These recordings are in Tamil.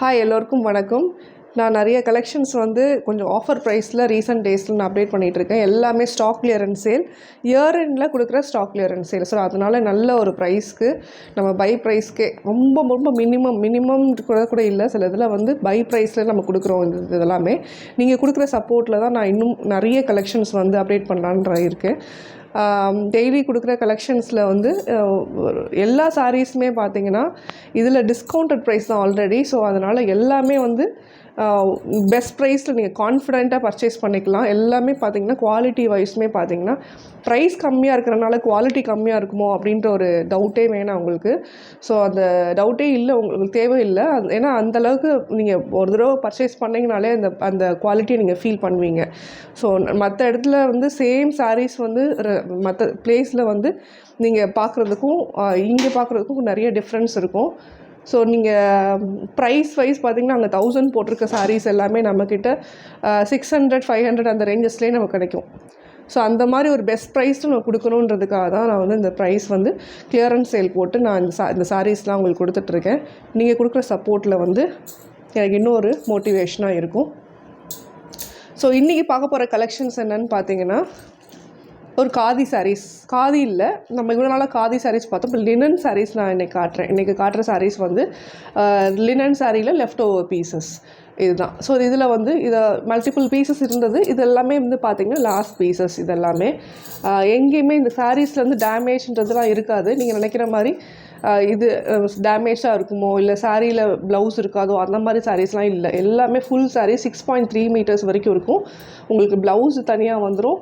ஹாய் எல்லோருக்கும் வணக்கம். நான் நிறைய கலெக்ஷன்ஸ் வந்து கொஞ்சம் ஆஃபர் ப்ரைஸில் ரீசெண்ட் டேஸில் நான் அப்டேட் பண்ணிகிட்ருக்கேன். எல்லாமே ஸ்டாக் கிளியரன்ஸ் சேல், இயர் எண்டில் கொடுக்குற ஸ்டாக் கிளியரன்ஸ் சேல். ஸோ அதனால் நல்ல ஒரு ப்ரைஸ்க்கு நம்ம பை ப்ரைஸ்க்கே ரொம்ப ரொம்ப மினிமம் கூட இல்லை, சில இதில் வந்து பை ப்ரைஸில் நம்ம கொடுக்குறோம். இதெல்லாமே நீங்கள் கொடுக்குற சப்போர்ட்டில் தான் நான் இன்னும் நிறைய கலெக்ஷன்ஸ் வந்து அப்டேட் பண்ணலான்ற இருக்கேன். டெய்லி கொடுக்குற கலெக்ஷன்ஸில் வந்து எல்லா சாரீஸுமே பார்த்திங்கன்னா இதில் டிஸ்கவுண்டட் ப்ரைஸ் தான் ஆல்ரெடி. ஸோ அதனால் எல்லாமே வந்து பெஸ்ட் ப்ரைஸில் நீங்கள் கான்ஃபிடெண்ட்டாக பர்ச்சேஸ் பண்ணிக்கலாம். எல்லாமே பார்த்திங்கன்னா குவாலிட்டி வைஸுமே பார்த்திங்கன்னா ப்ரைஸ் கம்மியாக இருக்கிறனால குவாலிட்டி கம்மியாக இருக்குமோ அப்படின்ற ஒரு டவுட்டே வேணாம் உங்களுக்கு. ஸோ அந்த டவுட்டே இல்லை, உங்களுக்கு தேவையில்லை. ஏன்னா அந்தளவுக்கு நீங்கள் ஒரு தடவை பர்ச்சேஸ் பண்ணிங்கனாலே அந்த குவாலிட்டியை நீங்கள் ஃபீல் பண்ணுவீங்க. ஸோ மற்ற இடத்துல வந்து சேம் சாரீஸ் வந்து மற்ற பிளேஸில் வந்து நீங்கள் பார்க்குறதுக்கும் இங்கே பார்க்குறதுக்கும் நிறைய டிஃப்ரென்ஸ் இருக்கும். ஸோ நீங்கள் ப்ரைஸ் வைஸ் பார்த்திங்கன்னா அங்கே 1000 போட்டிருக்க சாரீஸ் எல்லாமே நம்மக்கிட்ட 600 500 அந்த ரேஞ்சஸ்லேயே நமக்கு கிடைக்கும். ஸோ அந்த மாதிரி ஒரு பெஸ்ட் ப்ரைஸில் நம்ம கொடுக்கணுன்றதுக்காக தான் நான் வந்து இந்த ப்ரைஸ் வந்து கிளியரன்ஸ் சேல் போட்டு நான் இந்த சாரீஸ்லாம் உங்களுக்கு கொடுத்துட்ருக்கேன். நீங்கள் கொடுக்குற சப்போர்ட்டில் வந்து எனக்கு இன்னும் ஒரு மோட்டிவேஷனாக இருக்கும். ஸோ இன்றைக்கி பார்க்க போகிற கலெக்ஷன்ஸ் என்னென்னு பார்த்தீங்கன்னா, ஒரு காதி சாரீஸ், காதி இல்லை, நம்ம இவ்வளோ நாளாக காதி சாரீஸ் பார்த்தோம். இப்போ லினன் சாரீஸ் நான் இன்றைக்கி காட்டுற சாரீஸ் வந்து லினன் சாரியில் லெஃப்ட் ஓவர் பீசஸ் இதுதான். ஸோ இதில் வந்து இதை மல்டிபிள் பீசஸ் இருந்தது. இது எல்லாமே வந்து பார்த்திங்கன்னா லாஸ்ட் பீசஸ். இது எல்லாமே எங்கேயுமே இந்த சாரீஸில் வந்து டேமேஜ்ன்றதுலாம் இருக்காது. நீங்கள் நினைக்கிற மாதிரி இது டேமேஜாக இருக்குமோ இல்லை சாரியில் ப்ளவுஸ் இருக்காதோ அந்த மாதிரி சாரீஸ்லாம் இல்லை. எல்லாமே ஃபுல் சாரீ 6.3 மீட்டர்ஸ் வரைக்கும் இருக்கும். உங்களுக்கு ப்ளவுஸ் தனியாக வந்துடும்.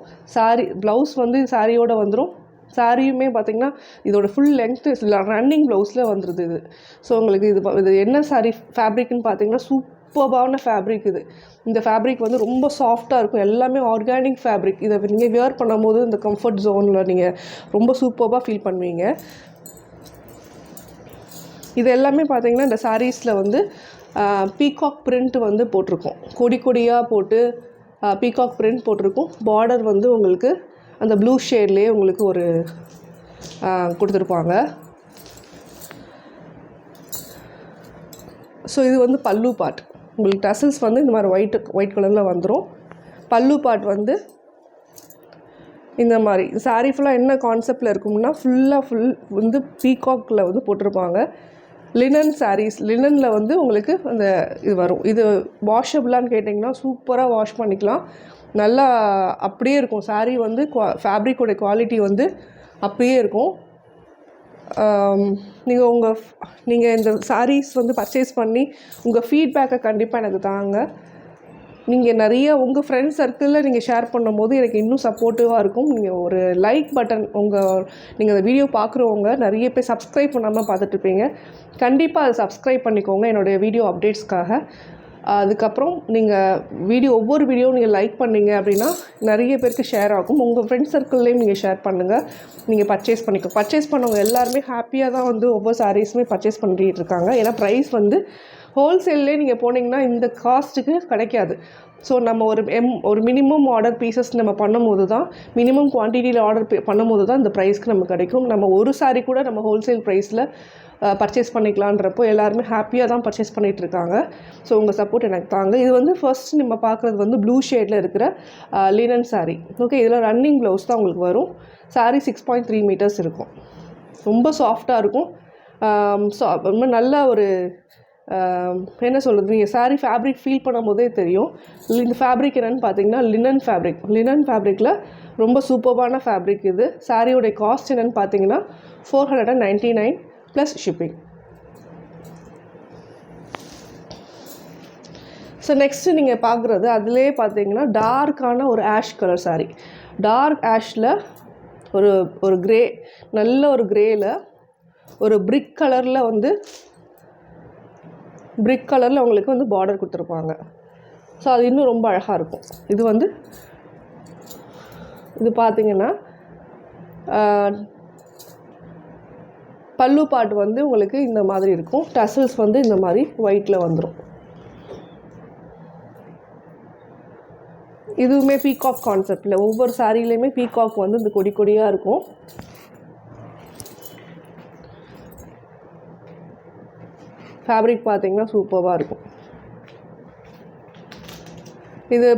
ப்ளவுஸ் வந்து சாரியோடு வந்துடும். சாரியுமே பார்த்திங்கன்னா இதோட ஃபுல் லென்த்து ரன்னிங் ப்ளவுஸில் வந்துடுது இது. ஸோ உங்களுக்கு இது என்ன சாரீ ஃபேப்ரிக்னு பார்த்திங்கன்னா சூப்பர்பான ஃபேப்ரிக் இது. இந்த ஃபேப்ரிக் வந்து ரொம்ப சாஃப்டாக இருக்கும். எல்லாமே ஆர்கானிக் ஃபேப்ரிக். இதை நீங்கள் வியர் பண்ணும்போது இந்த கம்ஃபர்ட் ஜோனில் நீங்கள் ரொம்ப சூப்பர்பாக ஃபீல் பண்ணுவீங்க. இது எல்லாமே பார்த்திங்கன்னா இந்த சாரீஸில் வந்து பீகாக் பிரிண்ட் வந்து போட்டிருக்கோம். கொடியாக போட்டு பீகாக் பிரிண்ட் போட்டிருக்கும். பார்டர் வந்து உங்களுக்கு அந்த ப்ளூ ஷேட்லேயே உங்களுக்கு ஒரு கொடுத்துருப்பாங்க. ஸோ இது வந்து பல்லு பார்ட். உங்களுக்கு டசல்ஸ் வந்து இந்த மாதிரி ஒயிட் கலரில் வந்துடும். பல்லு பார்ட் வந்து இந்த மாதிரி. சாரீ ஃபுல்லாக என்ன கான்செப்டில் இருக்கும்னா ஃபுல் வந்து பீகாக்கில் வந்து போட்டிருப்பாங்க. லினன் சாரீஸ், லினனில் வந்து உங்களுக்கு அந்த இது வரும். இது வாஷபிளான்னு கேட்டிங்கன்னா சூப்பராக வாஷ் பண்ணிக்கலாம். நல்லா அப்படியே இருக்கும். சாரீ வந்து ஃபேப்ரிக்கோட குவாலிட்டி வந்து அப்படியே இருக்கும். நீங்கள் இந்த சாரீஸ் வந்து பர்ச்சேஸ் பண்ணி உங்கள் ஃபீட்பேக்கை கண்டிப்பாக எனக்கு தாங்க. நீங்கள் நிறைய உங்கள் ஃப்ரெண்ட்ஸ் சர்க்கிளில் நீங்கள் ஷேர் பண்ணும்போது எனக்கு இன்னும் சப்போர்ட்டிவாக இருக்கும். நீங்கள் ஒரு லைக் பட்டன், நீங்கள் அந்த வீடியோ பார்க்குறவங்க நிறைய பேர் சப்ஸ்கிரைப் பண்ணாமல் பார்த்துட்ருப்பீங்க. கண்டிப்பாக அதை சப்ஸ்கிரைப் பண்ணிக்கோங்க என்னுடைய வீடியோ அப்டேட்ஸ்க்காக. அதுக்கப்புறம் நீங்கள் ஒவ்வொரு வீடியோவும் நீங்கள் லைக் பண்ணிங்க அப்படின்னா நிறைய பேருக்கு ஷேர் ஆகும். உங்கள் ஃப்ரெண்ட்ஸ் சர்க்கிள்லேயும் நீங்கள் ஷேர் பண்ணுங்கள். நீங்கள் பர்ச்சேஸ் பண்ணவங்க எல்லாருமே ஹாப்பியாக தான் வந்து ஒவ்வொரு சாரீஸுமே பர்ச்சேஸ் பண்ணிகிட்டு இருக்காங்க. ஏன்னா ப்ரைஸ் வந்து ஹோல்சேல்லே நீங்கள் போனீங்கன்னா இந்த காஸ்ட்டுக்கு கிடைக்காது. ஸோ நம்ம ஒரு மினிமம் ஆர்டர் பீசஸ் நம்ம பண்ணும்போது தான், மினிமம் குவான்டிட்டியில் ஆர்டர் பண்ணும்போது தான் இந்த ப்ரைஸ்க்கு நமக்கு கிடைக்கும். நம்ம ஒரு சாரீ கூட நம்ம ஹோல்சேல் ப்ரைஸில் பர்ச்சேஸ் பண்ணிக்கலான்றப்போ எல்லாருமே ஹாப்பியாக தான் பர்ச்சேஸ் பண்ணிகிட்ருக்காங்க. ஸோ உங்கள் சப்போர்ட் எனக்கு தாங்க. இது வந்து ஃபர்ஸ்ட் நம்ம பார்க்குறது வந்து ப்ளூ ஷேடில் இருக்கிற லினன் சாரீ. ஓகே, இதில் ரன்னிங் ப்ளவுஸ் தான் உங்களுக்கு வரும். சாரீ 6.3 மீட்டர்ஸ் இருக்கும். ரொம்ப சாஃப்டாக இருக்கும். ரொம்ப நல்ல ஒரு என்ன சொல்கிறது, நீங்கள் சாரீ ஃபேப்ரிக் ஃபீல் பண்ணும் போதே தெரியும். இந்த ஃபேப்ரிக் என்னென்னு பார்த்தீங்கன்னா லினன் ஃபேப்ரிக். லினன் ஃபேப்ரிக்கில் ரொம்ப சூப்பர்பான ஃபேப்ரிக் இது. சாரியோடைய காஸ்ட் என்னென்னு பார்த்தீங்கன்னா 499 ப்ளஸ் ஷிப்பிங். ஸோ நெக்ஸ்ட்டு நீங்கள் பார்க்குறது அதிலே பார்த்தீங்கன்னா டார்க்கான ஒரு ஆஷ் கலர் சாரீ. டார்க் ஆஷில் ஒரு கிரே, நல்ல ஒரு கிரேயில் ஒரு பிரிக் கலரில் உங்களுக்கு வந்து பார்டர் கொடுத்துருப்பாங்க. ஸோ அது இன்னும் ரொம்ப அழகாக இருக்கும். இது பார்த்திங்கன்னா பல்லு பார்ட் வந்து உங்களுக்கு இந்த மாதிரி இருக்கும். டசல்ஸ் வந்து இந்த மாதிரி ஒயிட்டில் வந்துடும். இதுவுமே பீகாக் கான்செப்டில் ஒவ்வொரு சாரிலையுமே பீகாக் வந்து இந்த கொடியாக இருக்கும். ஃபேப்ரிக் பார்த்திங்கன்னா சூப்பராக இருக்கும். இது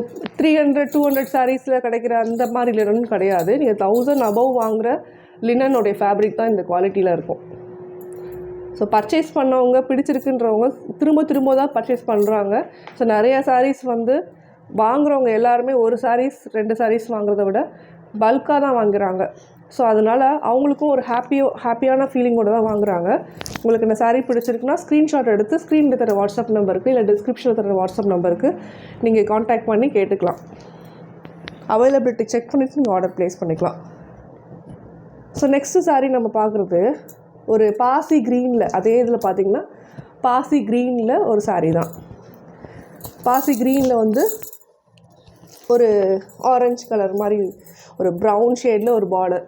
300-200 சாரீஸில் கிடைக்கிற அந்த மாதிரி லினன் கிடையாது. நீங்கள் 1000 அபவ் வாங்குகிற லினனுடைய ஃபேப்ரிக் தான் இந்த குவாலிட்டியில் இருக்கும். ஸோ பர்ச்சேஸ் பண்ணவங்க பிடிச்சிருக்குன்றவங்க திரும்ப தான் பர்ச்சேஸ் பண்ணுறாங்க. ஸோ நிறையா சாரீஸ் வந்து வாங்குகிறவங்க எல்லாருமே ஒரு சாரீஸ் 2 சாரீஸ் வாங்குறத விட பல்காக தான் வாங்குகிறாங்க. ஸோ அதனால் அவங்களுக்கும் ஒரு ஹாப்பியான ஃபீலிங்கோடு தான் வாங்குகிறாங்க. உங்களுக்கு இந்த சாரீ பிடிச்சிருக்குன்னா ஸ்க்ரீன்ஷாட் எடுத்து ஸ்க்ரீனில் தர வாட்ஸ்அப் நம்பருக்கு இல்லை டிஸ்கிரிப்ஷனில் தர வாட்ஸ்அப் நம்பருக்கு நீங்கள் காண்டாக்ட் பண்ணி கேட்டுக்கலாம். அவைலபிலிட்டி செக் பண்ணிவிட்டு நீங்கள் ஆர்டர் ப்ளேஸ் பண்ணிக்கலாம். ஸோ நெக்ஸ்ட்டு சாரீ நம்ம பார்க்குறது ஒரு பாசி க்ரீனில், அதே இதில் பார்த்திங்கன்னா பாசி க்ரீனில் ஒரு சாரீ தான். பாசி க்ரீனில் வந்து ஒரு ஆரஞ்சு கலர் மாதிரி ஒரு ப்ரௌன் ஷேடில் ஒரு பார்டர்.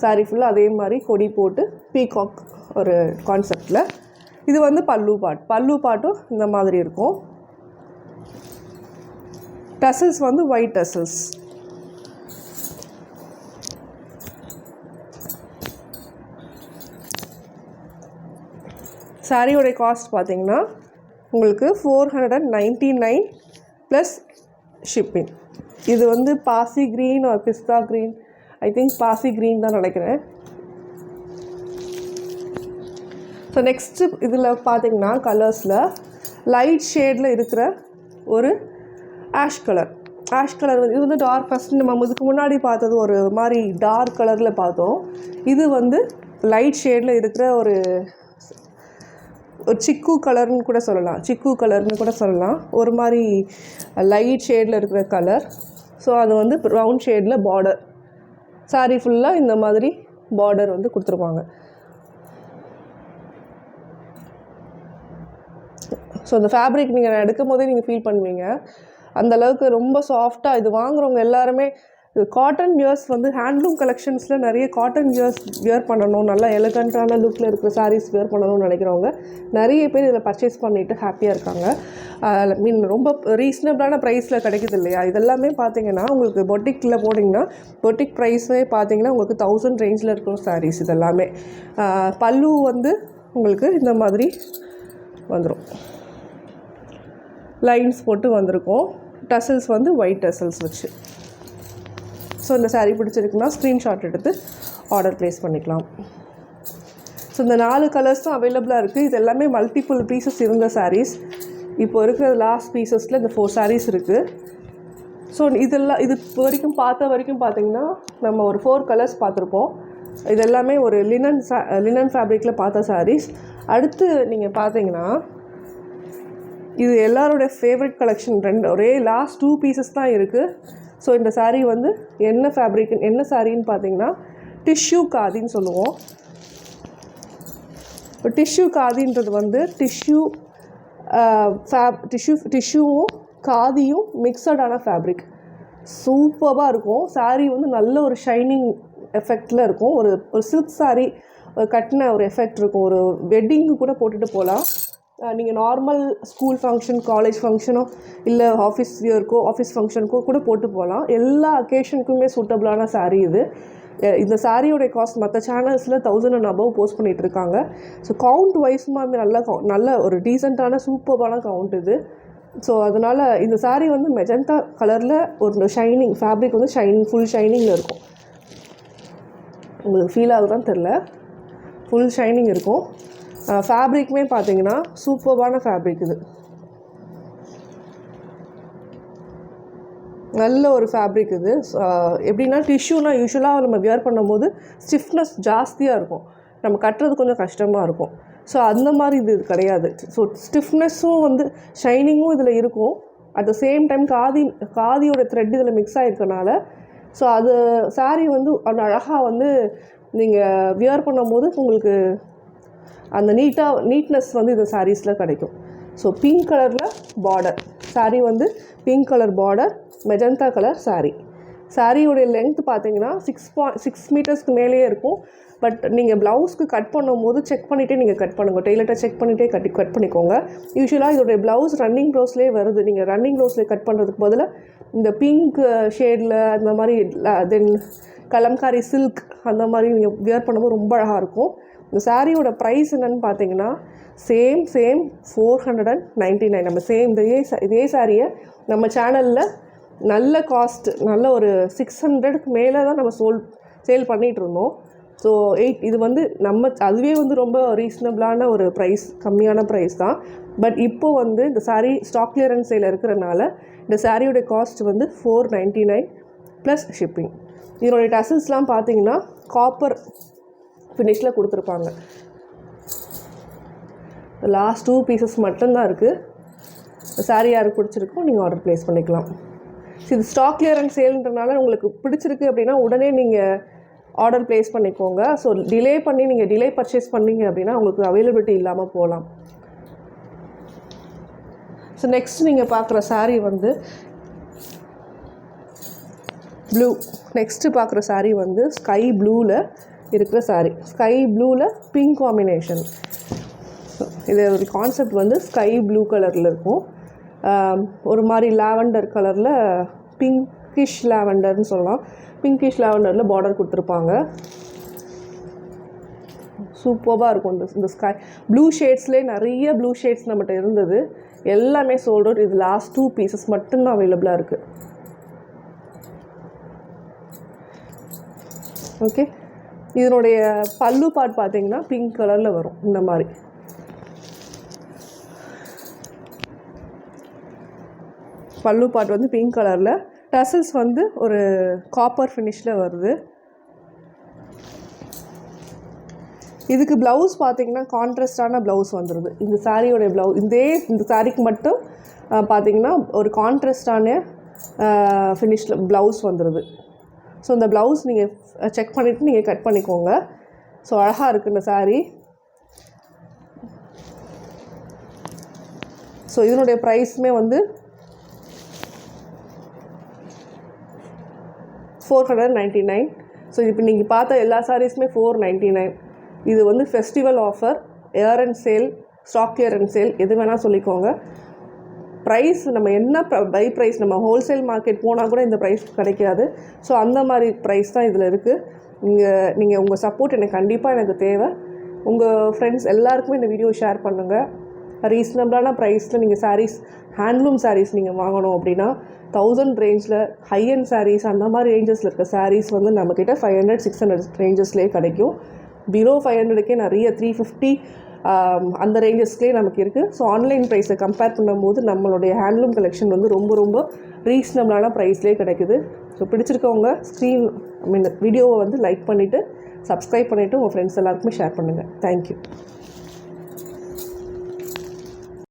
சாரீ ஃபுல்லாக அதே மாதிரி கொடி போட்டு பீகாக் ஒரு கான்செப்டில். இது வந்து பல்லு பாட்டும் இந்த மாதிரி இருக்கும். டசல்ஸ் வந்து ஒயிட் டசல்ஸ். சாரியோடைய காஸ்ட் பார்த்திங்கன்னா உங்களுக்கு 499 ப்ளஸ் ஷிப்பிங். இது வந்து பாசி க்ரீன் ஒரு பிஸ்தா க்ரீன், ஐ திங்க் பாசி க்ரீன் தான் நினைக்கிறேன். ஸோ நெக்ஸ்ட்டு இதில் பார்த்திங்கன்னா கலர்ஸில் லைட் ஷேடில் இருக்கிற ஒரு ஆஷ் கலர் வந்து இது வந்து டார்க். ஃபஸ்ட் நம்ம இதுக்கு முன்னாடி பார்த்தது ஒரு மாதிரி டார்க் கலரில் பார்த்தோம். இது வந்து லைட் ஷேடில் இருக்கிற ஒரு சிக்கு கலர்னு கூட சொல்லலாம். ஒரு மாதிரி லைட் ஷேடில் இருக்கிற கலர். ஸோ அது வந்து ப்ரௌன் ஷேடில் பார்டர். சாரீ ஃபுல்லாக இந்த மாதிரி பார்டர் வந்து கொடுத்துருப்பாங்க. ஸோ இந்த ஃபேப்ரிக் நீங்கள் எடுக்கும் போதே நீங்கள் ஃபீல் பண்ணுவீங்க. அந்தளவுக்கு ரொம்ப சாஃப்டாக. இது வாங்குகிறவங்க எல்லாருமே காட்டன் வியர்ஸ் வந்து ஹேண்ட்லூம் கலெக்ஷன்ஸில் நிறைய காட்டன் வியர்ஸ் வியர் பண்ணணும், நல்லா எலகண்ட்டான லுக்கில் இருக்கிற சாரீஸ் வியர் பண்ணணும்னு நினைக்கிறவங்க நிறைய பேர் இதில் பர்ச்சேஸ் பண்ணிவிட்டு ஹாப்பியாக இருக்காங்க. ரொம்ப ரீசனபிளான ப்ரைஸில் கிடைக்குது இல்லையா. இதெல்லாமே பார்த்தீங்கன்னா உங்களுக்கு பொட்டிக்கில் போட்டிங்கன்னா பொட்டிக் ப்ரைஸே பார்த்தீங்கன்னா உங்களுக்கு 1000 ரேஞ்சில் இருக்கிற சாரீஸ் இதெல்லாமே. பல்லு வந்து உங்களுக்கு இந்த மாதிரி வந்துடும், லைன்ஸ் போட்டு வந்திருக்கும். டசல்ஸ் வந்து ஒயிட் டசல்ஸ் வச்சு. ஸோ இந்த சாரீ பிடிச்சிருக்குன்னா ஸ்க்ரீன்ஷாட் எடுத்து ஆர்டர் ப்ளேஸ் பண்ணிக்கலாம். ஸோ இந்த 4 கலர்ஸ் தான் அவைலபிளாக இருக்குது. இது எல்லாமே மல்டிபிள் பீசஸ் இருந்த சாரீஸ். இப்போ இருக்கிற லாஸ்ட் பீசஸில் இந்த 4 சாரீஸ் இருக்குது. ஸோ இது வரைக்கும் பார்த்திங்கன்னா நம்ம ஒரு 4 கலர்ஸ் பார்த்துருப்போம். இது எல்லாமே ஒரு லினன் ஃபேப்ரிக்கில் பார்த்த சாரீஸ். அடுத்து நீங்கள் பார்த்தீங்கன்னா இது எல்லாரோடைய ஃபேவரட் கலெக்ஷன். ஒரே லாஸ்ட் 2 பீசஸ் தான் இருக்குது. ஸோ இந்த சாரீ வந்து என்ன சாரின்னு பார்த்தீங்கன்னா டிஷ்யூ காதின்னு சொல்லுவோம். டிஷ்யூ காதின்றது வந்து டிஷ்யூவும் காதியும் மிக்சடான ஃபேப்ரிக். சூப்பராக இருக்கும். சாரீ வந்து நல்ல ஒரு ஷைனிங் எஃபெக்டில் இருக்கும். ஒரு சில்க் சாரீ கட்டின ஒரு எஃபெக்ட் இருக்கும். ஒரு வெட்டிங்கு கூட போட்டுட்டு போகலாம். நீங்கள் நார்மல் ஸ்கூல் ஃபங்க்ஷன், காலேஜ் ஃபங்க்ஷனோ இல்லை ஆஃபீஸ் ஃபங்க்ஷனுக்கோ கூட போட்டு போகலாம். எல்லா அக்கேஷனுக்குமே சூட்டபிளான சாரீ இது. இந்த சாரியோடைய காஸ்ட் மற்ற சேனல்ஸில் 1000 and above போஸ்ட் பண்ணிகிட்ருக்காங்க. ஸோ கவுண்ட் வைஸ்மாமே நல்ல ஒரு டீசெண்டான சூப்பரான கவுண்ட் இது. ஸோ அதனால் இந்த சாரீ வந்து மெஜந்தா கலரில் ஒரு ஷைனிங் ஃபேப்ரிக் வந்து ஃபுல் ஷைனிங்கில் இருக்கும். உங்களுக்கு ஃபீல் ஆகுதான்னு தெரில, ஃபுல் ஷைனிங் இருக்கும். ஃபேப்ரிக்குமே பார்த்தீங்கன்னா சூப்பரான ஃபேப்ரிக் இது. நல்ல ஒரு ஃபேப்ரிக் இது. எப்படின்னா டிஷ்யூனா யூஸ்வலாக நம்ம வியர் பண்ணும்போது ஸ்டிஃப்னஸ் ஜாஸ்தியாக இருக்கும், நம்ம கட்டுறது கொஞ்சம் கஷ்டமாக இருக்கும். ஸோ அந்த மாதிரி இது கிடையாது. ஸோ ஸ்டிஃப்னஸும் வந்து ஷைனிங்கும் இதில் இருக்கும். அட் த சேம் டைம் காதியோட த்ரெட் இதில் மிக்ஸ் ஆகிருக்கனால ஸோ அது சாரீ வந்து அந்த அழகாக வந்து நீங்கள் வியர் பண்ணும்போது உங்களுக்கு அந்த நீட்னஸ் வந்து இந்த சாரீஸில் கிடைக்கும். ஸோ பிங்க் கலரில் பார்டர் சாரீ வந்து pink colour border, magenta colour sari. சாரியோடைய லென்த் பார்த்தீங்கன்னா 6 மீட்டர்ஸ்க்கு மேலேயே இருக்கும். பட் நீங்கள் ப்ளவுஸ்க்கு கட் பண்ணும்போது செக் பண்ணிவிட்டே நீங்கள் கட் பண்ணுங்கள். டெய்லர்ட்டை செக் பண்ணிகிட்டே கட் பண்ணிக்கோங்க. யூஸ்வலாக இதோடைய ப்ளவுஸ் ரன்னிங் ப்ளவுஸ்லேயே வருது. நீங்கள் ரன்னிங் ப்ளவுஸ்லேயே கட் பண்ணுறதுக்கு பதிலாக இந்த பிங்க் ஷேடில் அந்த மாதிரி தென் கலம்காரி சில்க் அந்த மாதிரி நீங்கள் வியர் பண்ணும்போது ரொம்ப அழகாக இருக்கும். இந்த சாரியோட ப்ரைஸ் என்னென்னு பார்த்தீங்கன்னா சேம் 499. நம்ம இதே சாரியை நம்ம சேனலில் நல்ல காஸ்ட், நல்ல ஒரு 600க்கு மேலே தான் நம்ம சேல் பண்ணிகிட்டு இருந்தோம். ஸோ இது வந்து அதுவே வந்து ரொம்ப ரீசனபிளான ஒரு ப்ரைஸ், கம்மியான ப்ரைஸ் தான். பட் இப்போது வந்து இந்த சாரீ ஸ்டாக் கிளியரன்ஸ் சேல் இருக்கிறனால இந்த சாரியோட காஸ்ட் வந்து 499 ப்ளஸ் ஷிப்பிங். இதனுடைய டசல்ஸ்லாம் பார்த்தீங்கன்னா காப்பர் ஃபினிஷில் கொடுத்துருப்பாங்க. லாஸ்ட் 2 பீசஸ் மட்டும்தான் இருக்குது. சாரீ யாருக்கு பிடிச்சிருக்கோ நீங்கள் ஆர்டர் ப்ளேஸ் பண்ணிக்கலாம். இது ஸ்டாக் கிளியரன்ஸ் சேல்ன்றனால உங்களுக்கு பிடிச்சிருக்கு அப்படின்னா உடனே நீங்கள் ஆர்டர் ப்ளேஸ் பண்ணிக்கோங்க. ஸோ நீங்கள் டிலே பர்ச்சேஸ் பண்ணிங்க அப்படின்னா உங்களுக்கு அவைலபிலிட்டி இல்லாமல் போகலாம். ஸோ நெக்ஸ்ட் நீங்கள் பார்க்குற சாரீ வந்து ப்ளூ. நெக்ஸ்ட்டு பார்க்குற சாரீ வந்து ஸ்கை ப்ளூவில் இருக்கிற சாரீ. ஸ்கை ப்ளூவில் பிங்க் காம்பினேஷன். இது ஒரு கான்செப்ட் வந்து ஸ்கை ப்ளூ கலரில் இருக்கும். ஒரு மாதிரி லாவெண்டர் கலரில் பிங்கிஷ் லாவெண்டர்னு சொல்லலாம். பிங்கிஷ் லாவெண்டரில் பார்டர் கொடுத்துருப்பாங்க. சூப்பராக இருக்கும். இந்த ஸ்கை ப்ளூ ஷேட்ஸ்லேயே நிறைய ப்ளூ ஷேட்ஸ் நம்மகிட்ட இருந்தது. எல்லாமே சோல்ட் அவுட். இது லாஸ்ட் 2 பீசஸ் மட்டும்தான் அவைலபிளாக இருக்குது. ஓகே, இதனுடைய பல்லு பார்ட் பார்த்தீங்கன்னா பிங்க் கலரில் வரும். இந்த மாதிரி பல்லு பார்ட் வந்து பிங்க் கலரில், டசல்ஸ் வந்து ஒரு காப்பர் ஃபினிஷில் வருது. இதுக்கு ப்ளவுஸ் பார்த்தீங்கன்னா கான்ட்ராஸ்டான ப்ளவுஸ் வந்துடுது. இந்த சாரியோடைய இந்த சாரிக்கு மட்டும் பார்த்தீங்கன்னா ஒரு கான்ட்ராஸ்டான ஃபினிஷில் ப்ளவுஸ் வந்துடுது. ஸோ இந்த ப்ளவுஸ் நீங்கள் செக் பண்ணிவிட்டு நீங்கள் கட் பண்ணிக்கோங்க. ஸோ அழகாக இருக்குது இந்த சாரீ. ஸோ இதனுடைய ப்ரைஸுமே வந்து 499. ஸோ இப்போ நீங்கள் பார்த்த எல்லா சாரீஸுமே 499. இது வந்து festival offer, year end sale, stock clearance sale, எது வேணால் சொல்லிக்கோங்க. ப்ரைஸ் நம்ம என்ன பை ப்ரைஸ், நம்ம ஹோல்சேல் மார்க்கெட் போனால் கூட இந்த ப்ரைஸ் கிடைக்காது. ஸோ அந்த மாதிரி ப்ரைஸ் தான் இதில் இருக்குது. நீங்கள் உங்கள் சப்போர்ட் எனக்கு தேவை. உங்கள் ஃப்ரெண்ட்ஸ் எல்லாருக்குமே இந்த வீடியோ ஷேர் பண்ணுங்கள். ரீசனபிளான ப்ரைஸில் நீங்கள் சாரீஸ், ஹேண்ட்லூம் சாரீஸ் நீங்கள் வாங்கணும் அப்படின்னா 1000 ரேஞ்சில் ஹை அண்ட் சாரீஸ், அந்த மாதிரி ரேஞ்சஸில் இருக்க சாரீஸ் வந்து நம்மக்கிட்ட 500-600 ரேஞ்சஸ்லேயே கிடைக்கும். பிலோ 500க்கே நிறைய 350 அந்த ரேஞ்சஸ்லேயே நமக்கு இருக்குது. ஸோ ஆன்லைன் ப்ரைஸை கம்பேர் பண்ணும்போது நம்மளுடைய ஹேண்ட்லூம் கலெக்ஷன் வந்து ரொம்ப ரொம்ப ரீசனபிளான ப்ரைஸ்லேயே கிடைக்குது. ஸோ பிடிச்சிருக்கவங்க வீடியோவை வந்து லைக் பண்ணிவிட்டு சப்ஸ்கிரைப் பண்ணிவிட்டு உங்கள் ஃப்ரெண்ட்ஸ் எல்லாருக்குமே ஷேர் பண்ணுங்கள். தேங்க்யூ.